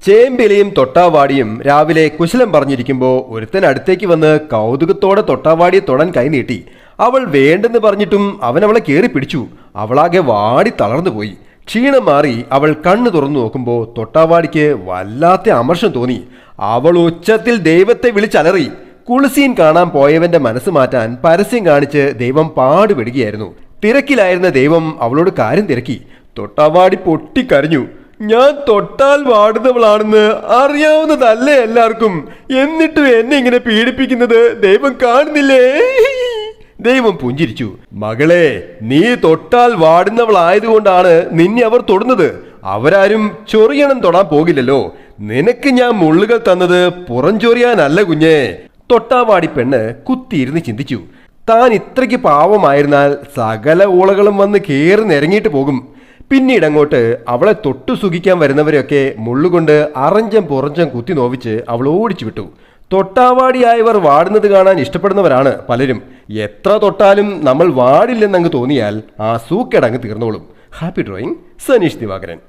ചേമ്പിലയും തൊട്ടാവാടിയും രാവിലെ കുശലം പറഞ്ഞിരിക്കുമ്പോൾ ഒരുത്തൻ അടുത്തേക്ക് വന്ന് കൗതുകത്തോടെ തൊട്ടാവാടിയെ തൊടാൻ കൈനീട്ടി. അവൾ വേണ്ടെന്ന് പറഞ്ഞിട്ടും അവൻ അവളെ കയറി പിടിച്ചു. അവളാകെ വാടി തളർന്നുപോയി. ക്ഷീണം മാറി അവൾ കണ്ണു തുറന്നു നോക്കുമ്പോൾ തൊട്ടാവാടിക്ക് വല്ലാത്ത അമർഷം തോന്നി. അവൾ ഉച്ചത്തിൽ ദൈവത്തെ വിളിച്ചലറി. കുളിസീൻ കാണാൻ പോയവന്റെ മനസ്സ് മാറ്റാൻ പരസ്യം കാണിച്ച് ദൈവം പാടുപെടുകയായിരുന്നു. തിരക്കിലായിരുന്ന ദൈവം അവളോട് കാര്യം തിരക്കി. തൊട്ടാവാടി പൊട്ടിക്കരഞ്ഞു. ഞാൻ തൊട്ടാൽ വാടുന്നവളാണെന്ന് അറിയാവുന്നതല്ലേ എല്ലാവർക്കും, എന്നിട്ടും എന്നെ ഇങ്ങനെ പീഡിപ്പിക്കുന്നത് ദൈവം കാണുന്നില്ലേ? ദൈവം പുഞ്ചിരിച്ചു. മകളെ, നീ തൊട്ടാൽ വാടുന്നവളായതുകൊണ്ടാണ് നിന്നെ അവർ തൊടുന്നത്. അവരാരും ചൊറിയണം തൊടാൻ പോകില്ലല്ലോ. നിനക്ക് ഞാൻ മുള്ളുകൾ തന്നത് പുറംചൊറിയാനല്ല കുഞ്ഞേ. തൊട്ടാവാടി പെണ്ണ് കുത്തിയിരുന്ന് ചിന്തിച്ചു. താൻ ഇത്രയ്ക്ക് പാവമായിരുന്നാൽ സകല ഊളകളും വന്ന് കേറി നിരങ്ങിയിട്ട് പോകും. പിന്നീട് അങ്ങോട്ട് അവളെ തൊട്ടു സുഖിക്കാൻ വരുന്നവരെയൊക്കെ മുള്ളുകൊണ്ട് അറഞ്ചം പുറഞ്ചം കുത്തി നോവിച്ച് അവൾ ഓടിച്ചു വിട്ടു. തൊട്ടാവാടിയായവർ വാടുന്നത് കാണാൻ ഇഷ്ടപ്പെടുന്നവരാണ് പലരും. എത്ര തൊട്ടാലും നമ്മൾ വാടില്ലെന്നങ്ങ് തോന്നിയാൽ ആ സൂക്കേടങ്ങ് തീർന്നോളും. Happy drawing, Saneesh Divakaran.